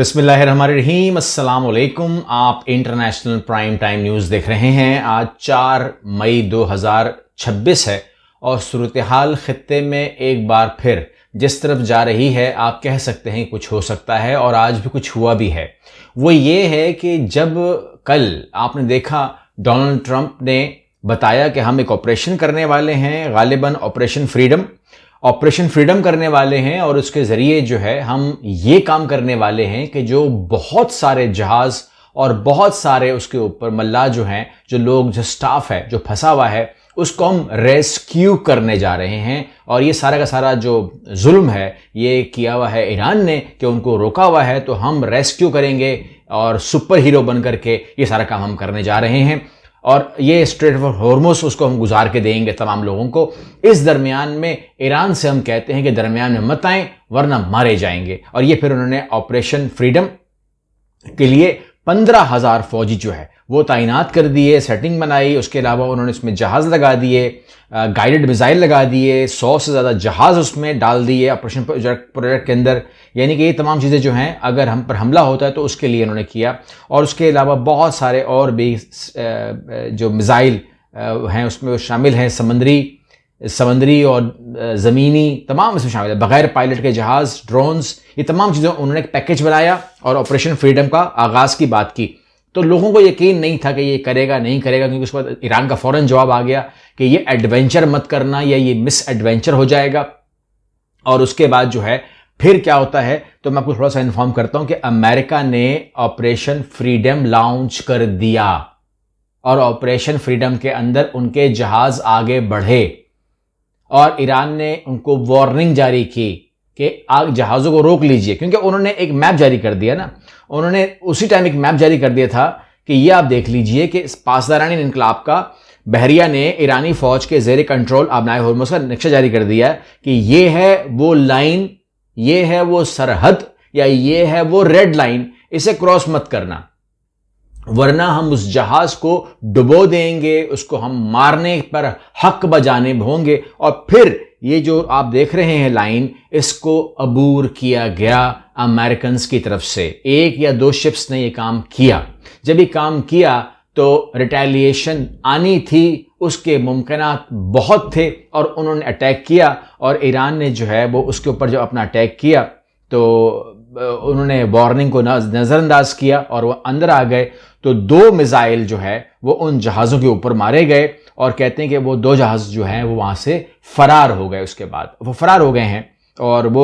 बिस्मिल्लाहिर्रहमानिर्रहीम, अस्सलाम वालेकुम। आप इंटरनेशनल प्राइम टाइम न्यूज़ देख रहे हैं। आज 4 मई 2026 है और सूरत हाल ख़ित्ते में एक बार फिर जिस तरफ जा रही है आप कह सकते हैं कुछ हो सकता है और आज भी कुछ हुआ भी है। वो ये है कि जब कल आपने देखा डोनाल्ड ट्रंप ने बताया कि हम एक ऑपरेशन करने वाले हैं, गालिबन ऑपरेशन फ्रीडम करने वाले हैं और उसके ज़रिए जो है हम ये काम करने वाले हैं कि जो बहुत सारे जहाज़ और बहुत सारे उसके ऊपर मल्लाह जो हैं, जो लोग, जो स्टाफ है जो फंसा हुआ है, उसको हम रेस्क्यू करने जा रहे हैं। और ये सारा का सारा जो जुल्म है ये किया हुआ है ईरान ने कि उनको रोका हुआ है, तो हम रेस्क्यू करेंगे और सुपर हीरो बन करके ये सारा काम हम करने जा रहे हैं। और ये स्ट्रेट ऑफ हॉर्मुज़ उसको हम गुजार के देंगे तमाम लोगों को। इस दरमियान में ईरान से हम कहते हैं कि दरमियान में मत आएं वरना मारे जाएंगे। और ये फिर उन्होंने ऑपरेशन फ्रीडम के लिए 15,000 फौजी जो है वो तैनात कर दिए, सेटिंग बनाई। उसके अलावा उन्होंने इसमें जहाज़ लगा दिए, गाइडेड मिसाइल लगा दिए, 100 से ज़्यादा जहाज़ उसमें डाल दिए ऑपरेशन प्रोजेक्ट के अंदर। यानी कि ये तमाम चीज़ें जो हैं अगर हम पर हमला होता है तो उसके लिए उन्होंने किया। और उसके अलावा बहुत सारे और भी जो मिसाइल हैं उसमें शामिल हैं, समंदरी और ज़मीनी, तमाम इसमें शामिल है, बग़ैर पायलट के जहाज़, ड्रोन्स, ये तमाम चीज़ें उन्होंने एक पैकेज बनाया और ऑपरेशन फ्रीडम का आगाज़ की बात की। तो लोगों को यकीन नहीं था कि ये करेगा नहीं करेगा, क्योंकि उसके बाद ईरान का फ़ौरन जवाब आ गया कि ये एडवेंचर मत करना या ये मिस एडवेंचर हो जाएगा। और उसके बाद जो है फिर क्या होता है तो मैं आपको थोड़ा सा इन्फॉर्म करता हूं कि अमेरिका ने ऑपरेशन फ्रीडम लॉन्च कर दिया और ऑपरेशन फ्रीडम के अंदर उनके जहाज़ आगे बढ़े और ईरान ने उनको वार्निंग जारी की कि आप जहाज़ों को रोक लीजिए, क्योंकि उन्होंने एक मैप जारी कर दिया ना। उन्होंने उसी टाइम एक मैप जारी कर दिया था कि ये आप देख लीजिए कि पासदारानी इनकलाब का बहरिया ने ईरानी फौज के ज़ेर कंट्रोल आबनाए हॉर्मुज़ का नक्शा जारी कर दिया है कि ये है वो लाइन, ये है वो सरहद या ये है वो रेड लाइन, इसे क्रॉस मत करना वरना हम उस जहाज को डुबो देंगे, उसको हम मारने पर हक बजाने होंगे। और फिर ये जो आप देख रहे हैं लाइन, इसको अबूर किया गया अमेरिकन की तरफ से। 1 या 2 शिप्स ने ये काम किया। जब ये काम किया तो रिटेलिएशन आनी थी, उसके मुमकिनात बहुत थे और उन्होंने अटैक किया। और ईरान ने जो है वो उसके ऊपर जब अपना अटैक किया तो उन्होंने वार्निंग को नज़रअंदाज किया और वो अंदर आ गए। तो 2 मिसाइल जो है वो उन जहाज़ों के ऊपर मारे गए और कहते हैं कि वो 2 जहाज़ जो हैं वो वहाँ से फरार हो गए। उसके बाद वो फरार हो गए हैं और वो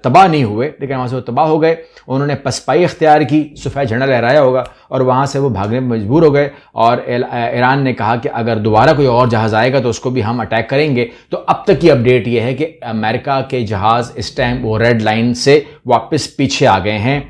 तबाह नहीं हुए, लेकिन वहाँ से वो तबाह हो गए। उन्होंने पसपाई इख्तियार की, सफ़ेद झंडा लहराया होगा और वहाँ से वो भागने में मजबूर हो गए। और ईरान ने कहा कि अगर दोबारा कोई और जहाज़ आएगा तो उसको भी हम अटैक करेंगे। तो अब तक की अपडेट ये है कि अमेरिका के जहाज़ इस टाइम वो रेड लाइन से वापस पीछे आ गए हैं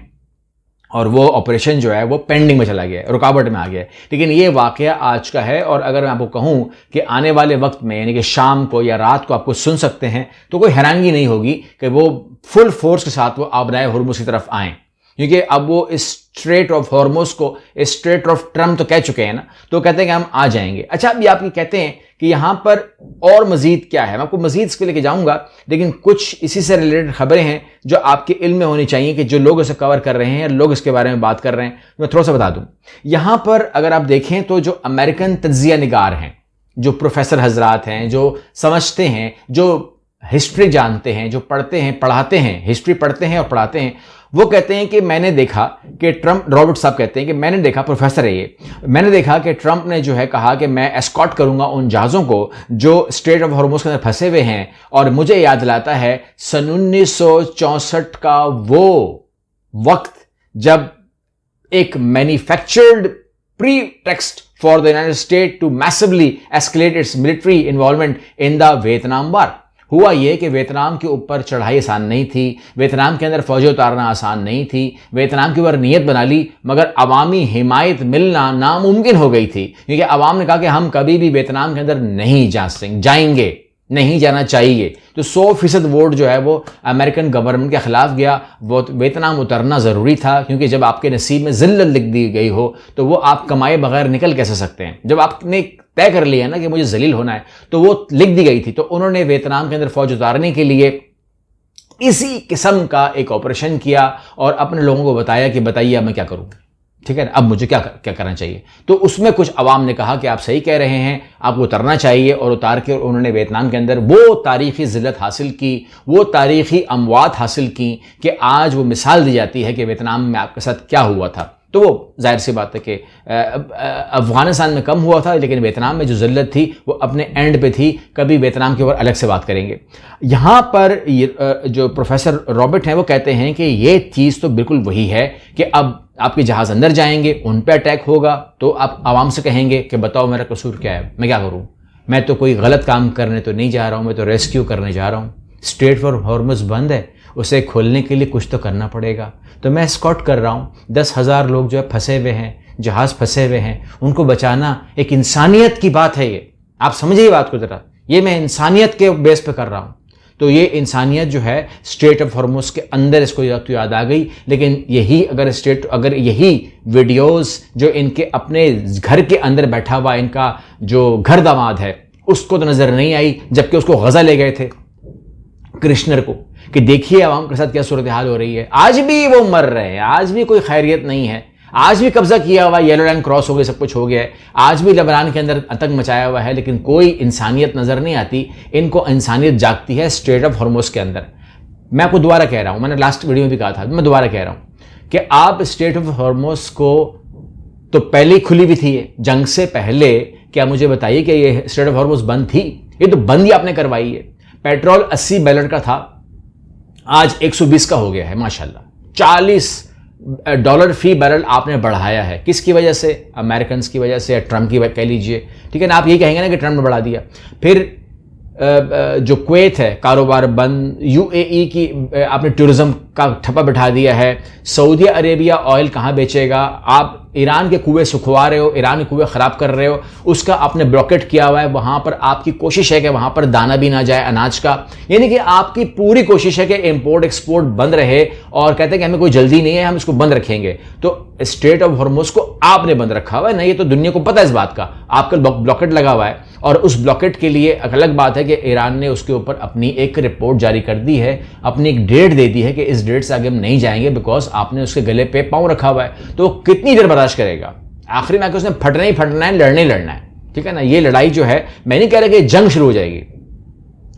और वो ऑपरेशन जो है वो पेंडिंग में चला गया है, रुकावट में आ गया है। लेकिन ये वाकया आज का है और अगर मैं आपको कहूँ कि आने वाले वक्त में यानी कि शाम को या रात को आपको सुन सकते हैं तो कोई हैरानगी नहीं होगी कि वो फुल फोर्स के साथ वो आबनाए हॉर्मुज़ की तरफ आएँ, क्योंकि अब वो इस स्ट्रेट ऑफ हॉर्मुज़ को स्ट्रेट ऑफ ट्रम्प तो कह चुके हैं ना, तो कहते हैं कि हम आ जाएंगे। अच्छा, अभी आप ये कहते हैं कि यहाँ पर और मज़ीद क्या है, मैं आपको मज़ीद इसके लेके जाऊँगा, लेकिन कुछ इसी से रिलेटेड खबरें हैं जो आपके इल्म में होनी चाहिए कि जो लोग इसे कवर कर रहे हैं, लोग इसके बारे में बात कर रहे हैं। मैं थोड़ा सा बता दूँ, यहाँ पर अगर आप देखें तो जो अमेरिकन तज्ज़िया निगार हैं, जो प्रोफेसर हजरात हैं, जो समझते हैं, जो हिस्ट्री जानते हैं, जो पढ़ते हैं पढ़ाते हैं, हिस्ट्री पढ़ते हैं और पढ़ाते हैं, वो कहते हैं कि मैंने देखा कि ट्रंप, रॉबर्ट साहब कहते हैं कि मैंने देखा, प्रोफेसर है ये, मैंने देखा कि ट्रंप ने जो है कहा कि मैं एस्कॉर्ट करूंगा उन जहाज़ों को जो स्ट्रेट ऑफ हॉर्मुज़ के अंदर फंसे हुए हैं। और मुझे याद दिलाता है सन 1964 का वो वक्त जब एक manufactured pretext for the United State to massively escalate its military involvement in the Vietnam war. हुआ ये कि वियतनाम के ऊपर चढ़ाई आसान नहीं थी, वियतनाम के अंदर फौजी उतारना आसान नहीं थी, वियतनाम के ऊपर नीयत बना ली, मगर अवामी हिमायत मिलना नामुमकिन हो गई थी, क्योंकि अवाम ने कहा कि हम कभी भी वियतनाम के अंदर नहीं जाएंगे, नहीं जाना चाहिए। तो 100% वोट जो है वो अमेरिकन गवर्नमेंट के खिलाफ गया। वो वियतनाम उतरना ज़रूरी था, क्योंकि जब आपके नसीब में ज़िल्लत लिख दी गई हो तो वो आप कमाए बगैर निकल कैसे सकते हैं। जब आपने तय कर लिया ना कि मुझे जलील होना है तो वो लिख दी गई थी। तो उन्होंने वियतनाम के अंदर फौज उतारने के लिए इसी किस्म का एक ऑपरेशन किया और अपने लोगों को बताया कि बताइए अब मैं क्या करूं, ठीक है ना, अब मुझे क्या करना चाहिए। तो उसमें कुछ अवाम ने कहा कि आप सही कह रहे हैं, आपको उतरना चाहिए, और उतार के उन्होंने वियतनाम के अंदर वो तारीखी जिल्लत हासिल की, वो तारीखी अमवात हासिल की कि आज वो मिसाल दी जाती है कि वियतनाम में आपके साथ क्या हुआ था। तो वो जाहिर सी बात है कि अफगानिस्तान में कम हुआ था, लेकिन वियतनाम में जो जिल्लत थी वो अपने एंड पे थी। कभी वियतनाम के ऊपर अलग से बात करेंगे। यहाँ पर जो प्रोफेसर रॉबर्ट हैं वो कहते हैं कि ये चीज़ तो बिल्कुल वही है कि अब आपके जहाज़ अंदर जाएंगे, उन पे अटैक होगा, तो आप आवाम से कहेंगे कि बताओ मेरा कसूर क्या है, मैं क्या करूँ, मैं तो कोई गलत काम करने तो नहीं जा रहा हूँ, मैं तो रेस्क्यू करने जा रहा हूँ। स्ट्रेट फॉर हॉर्मुज़ बंद है, उसे खोलने के लिए कुछ तो करना पड़ेगा, तो मैं एस्कॉर्ट कर रहा हूँ। 10,000 लोग जो है फंसे हुए हैं, जहाज़ फंसे हुए हैं, उनको बचाना एक इंसानियत की बात है। ये आप समझिए बात को ज़रा, ये मैं इंसानियत के बेस पे कर रहा हूँ। तो ये इंसानियत जो है स्ट्रेट ऑफ हॉर्मुज़ के अंदर इसको तो याद आ गई। लेकिन यही अगर यही वीडियोस जो इनके अपने घर के अंदर बैठा हुआ इनका जो घर दामाद है उसको तो नज़र नहीं आई, जबकि उसको गज़ा ले गए थे कृष्णर को कि देखिए आवाम के साथ क्या सूरत हाल हो रही है। आज भी वो मर रहे हैं, आज भी कोई खैरियत नहीं है, आज भी कब्जा किया हुआ, येलो लाइन क्रॉस हो गई, सब कुछ हो गया है, आज भी लेबनान के अंदर आतंक मचाया हुआ है, लेकिन कोई इंसानियत नज़र नहीं आती। इनको इंसानियत जागती है स्ट्रेट ऑफ हॉर्मुज़ के अंदर। मैं आपको दोबारा कह रहा हूँ, मैंने लास्ट वीडियो में भी कहा था, मैं दोबारा कह रहा हूँ कि आप स्ट्रेट ऑफ हॉर्मुज़ को तो पहले ही खुली भी थी, जंग से पहले। क्या मुझे बताइए कि ये स्ट्रेट ऑफ हॉर्मुज़ बंद थी? ये तो बंद ही आपने करवाई है। पेट्रोल $80 का था, आज 120 का हो गया है माशाल्लाह। $40 फी बैरल आपने बढ़ाया है, किसकी वजह से? अमेरिकन की वजह से या ट्रंप की कह लीजिए, ठीक है ना। आप ये कहेंगे ना कि ट्रंप ने बढ़ा दिया। फिर जो कुवैत है कारोबार बंद, यूएई की आपने टूरिज्म का ठप्पा बिठा दिया है, सऊदी अरेबिया ऑयल कहाँ बेचेगा, आप ईरान के कुएं सुखवा रहे हो, ईरान के कुएं ख़राब कर रहे हो, उसका आपने ब्लॉकेट किया हुआ है। वहाँ पर आपकी कोशिश है कि वहाँ पर दाना भी ना जाए अनाज का, यानी कि आपकी पूरी कोशिश है कि इंपोर्ट एक्सपोर्ट बंद रहे, और कहते हैं कि हमें कोई जल्दी नहीं है, हम इसको बंद रखेंगे। तो स्ट्रेट ऑफ हॉर्मुज़ को आपने बंद रखा हुआ है ना, ये तो दुनिया को पता है इस बात का, आपका ब्लॉकेट लगा हुआ है। और उस ब्लॉकेट के लिए अलग बात है कि ईरान ने उसके ऊपर अपनी एक रिपोर्ट जारी कर दी है, अपनी एक डेट दे दी है कि इस डेट से आगे हम नहीं जाएंगे, बिकॉज आपने उसके गले पे पाँव रखा हुआ है। तो कितनी देर बर्दाश्त करेगा? आखिरी में आकर उसने फटना ही फटना है, लड़ना ही लड़ना है, ठीक है ना। ये लड़ाई जो है, मैं नहीं कह रहा कि जंग शुरू हो जाएगी,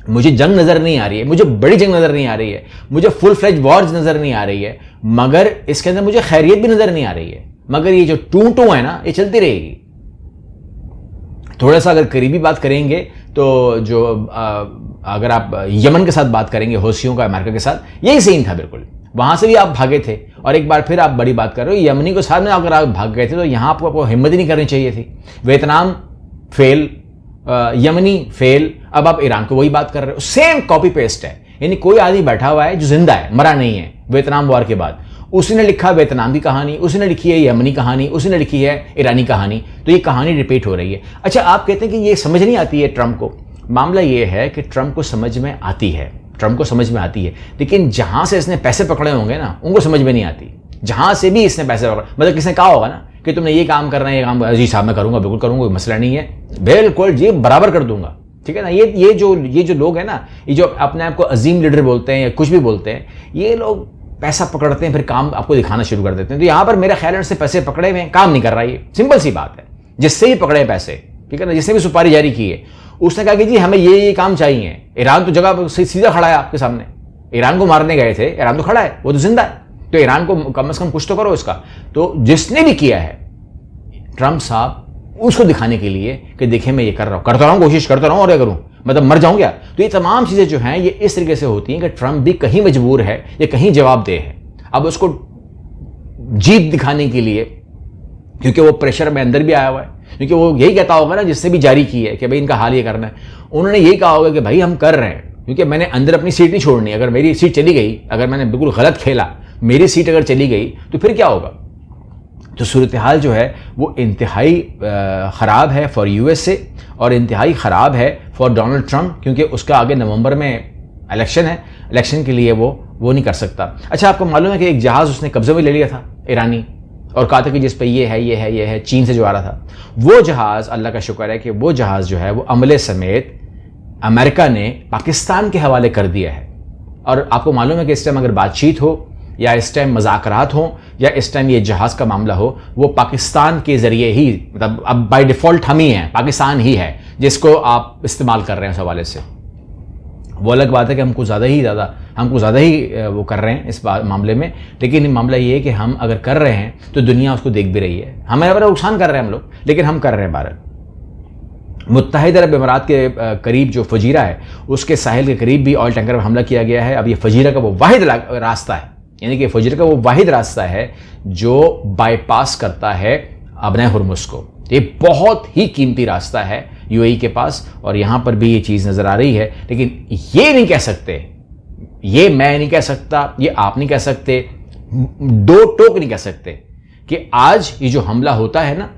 मुझे जंग नजर नहीं आ रही है, मुझे बड़ी जंग नजर नहीं आ रही है, मुझे फुल फ्लेज वॉर नजर नहीं आ रही है, मगर इसके अंदर मुझे खैरियत भी नजर नहीं आ रही है। मगर ये जो टू है ना, ये चलती रहेगी। थोड़ा सा अगर करीबी बात करेंगे तो जो अगर आप यमन के साथ बात करेंगे, हौसियों का अमेरिका के साथ यही सीन था बिल्कुल। वहां से भी आप भागे थे, और एक बार फिर आप बड़ी बात कर रहे हो यमनी के साथ में अगर आप भाग गए थे तो यहां आपको हिम्मत ही नहीं करनी चाहिए थी। वियतनाम फेल, यमनी फेल, अब आप ईरान को वही बात कर रहे हो, सेम कॉपी पेस्ट है। यानी कोई आदमी बैठा हुआ है जो जिंदा है, मरा नहीं है। वियतनाम वॉर के बाद उसने लिखा वियतनाम की कहानी, उसने लिखी है यमनी कहानी, उसने लिखी है ईरानी कहानी, तो ये कहानी रिपीट हो रही है। अच्छा, आप कहते हैं कि ये समझ नहीं आती है ट्रंप को। मामला ये है कि ट्रंप को समझ में आती है, ट्रंप को समझ में आती है, लेकिन जहां से इसने पैसे पकड़े होंगे ना, उनको समझ में नहीं आती। जहां से भी इसने पैसे पकड़े, मतलब किसने कहा होगा ना कि तुमने ये काम करना है, ये काम, जी साहब मैं करूंगा, बिल्कुल करूंगा, कोई मसला नहीं है, बिल्कुल जी बराबर कर दूंगा, ठीक है ना। ये जो लोग हैं ना, ये जो अपने आप को अजीम लीडर बोलते हैं या कुछ भी बोलते हैं, ये लोग पैसा पकड़ते हैं, फिर काम आपको दिखाना शुरू कर देते हैं। तो यहां पर मेरा ख्याल है उससे पैसे पकड़े हुए, काम नहीं कर रहा, ये सिंपल सी बात है। जिससे भी पकड़े पैसे, ठीक है ना, जिसने भी सुपारी जारी की है, उसने कहा कि जी हमें ये काम चाहिए। ईरान तो जगह सीधा खड़ा है आपके सामने, ईरान को मारने गए थे, ईरान तो खड़ा है, वो तो जिंदा है, तो ईरान को कम से कम कुछ तो करो इसका। तो जिसने भी किया है ट्रंप साहब, उसको दिखाने के लिए कि देखिए मैं ये कर रहा हूं, करता रहूं, कोशिश करता रहूं, और क्या करूं, मतलब मर जाऊं क्या। तो ये तमाम चीजें जो हैं ये इस तरीके से होती हैं कि ट्रंप भी कहीं मजबूर है या कहीं जवाबदेह है। अब उसको जीत दिखाने के लिए, क्योंकि वो प्रेशर में अंदर भी आया हुआ है, क्योंकि वो यही कहता होगा ना जिससे भी जारी की है कि भाई इनका हाल ये करना है, उन्होंने यही कहा होगा कि भाई हम कर रहे हैं, क्योंकि मैंने अंदर अपनी सीट नहीं छोड़नी। अगर मेरी सीट चली गई, अगर मैंने बिल्कुल गलत खेला, मेरी सीट अगर चली गई तो फिर क्या होगा। तो सूरत हाल जो है वो इंतहाई ख़राब है फॉर यूएसए, और इंतहाई ख़राब है फॉर डोनाल्ड ट्रंप, क्योंकि उसका आगे नवंबर में इलेक्शन है, इलेक्शन के लिए वो नहीं कर सकता। अच्छा, आपको मालूम है कि एक जहाज़ उसने कब्जे में ले लिया था ईरानी, और कहा था कि जिस पे ये है चीन से जो आ रहा था, वो जहाज़, अल्लाह का शुक्र है कि वो जहाज़ जो है वो अमले समेत अमेरिका ने पाकिस्तान के हवाले कर दिया है। और आपको मालूम है कि इस टाइम अगर बातचीत हो या इस टाइम मज़ाकरात हो या इस टाइम ये जहाज़ का मामला हो, वो पाकिस्तान के ज़रिए ही, मतलब अब बाय डिफ़ॉल्ट हम ही हैं, पाकिस्तान ही है जिसको आप इस्तेमाल कर रहे हैं उस हवाले से। वो अलग बात है कि हमको ज़्यादा ही वो कर रहे हैं इस मामले में, लेकिन मामला ये है कि हम अगर कर रहे हैं तो दुनिया उसको देख भी रही है। हमें बड़ा नुकसान कर रहे हैं हम लोग, लेकिन हम कर रहे हैं। भारत मुत्तहिदा अरब अमीरात के करीब जो फजीरा है उसके साहिल के करीब भी ऑयल टैंकर पर हमला किया गया है। अब ये फजीरा का वो वाहिद रास्ता है, यानी कि फजीरा का वो वाहिद रास्ता है जो बाईपास करता है अबना हुर्मुस को। ये बहुत ही कीमती रास्ता है यूएई के पास, और यहाँ पर भी ये चीज़ नज़र आ रही है। लेकिन ये नहीं कह सकते, ये मैं नहीं कह सकता, ये आप नहीं कह सकते, दो टोक नहीं कह सकते कि आज ये जो हमला होता है ना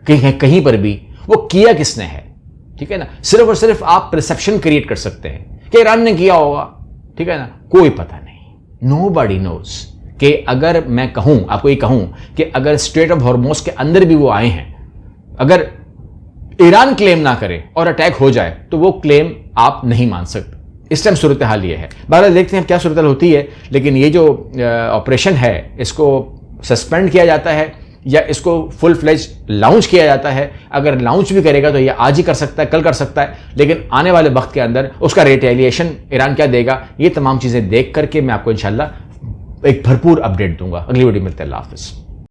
कहीं पर भी, वो किया किसने है। ठीक है ना, सिर्फ और सिर्फ आप परसेप्शन क्रिएट कर सकते हैं कि ईरान ने किया होगा, ठीक है ना, कोई पता नहीं, नोबडी नोज। कि अगर मैं कहूं, आपको ये कहूं कि अगर स्ट्रेट ऑफ हॉर्मोज के अंदर भी वो आए हैं, अगर ईरान क्लेम ना करे और अटैक हो जाए तो वो क्लेम आप नहीं मान सकते। इस टाइम सूरत हाल ये है। बहरहाल देखते हैं क्या सूरत हाल होती है, लेकिन ये जो ऑपरेशन है इसको सस्पेंड किया जाता है या इसको फुल फ्लेज लॉन्च किया जाता है। अगर लॉन्च भी करेगा तो ये आज ही कर सकता है, कल कर सकता है, लेकिन आने वाले वक्त के अंदर उसका रिटेलिएशन ईरान क्या देगा, ये तमाम चीज़ें देख करके मैं आपको इंशाल्लाह एक भरपूर अपडेट दूंगा। अगली वीडियो मिलते हैं। अल्लाह हाफिज़।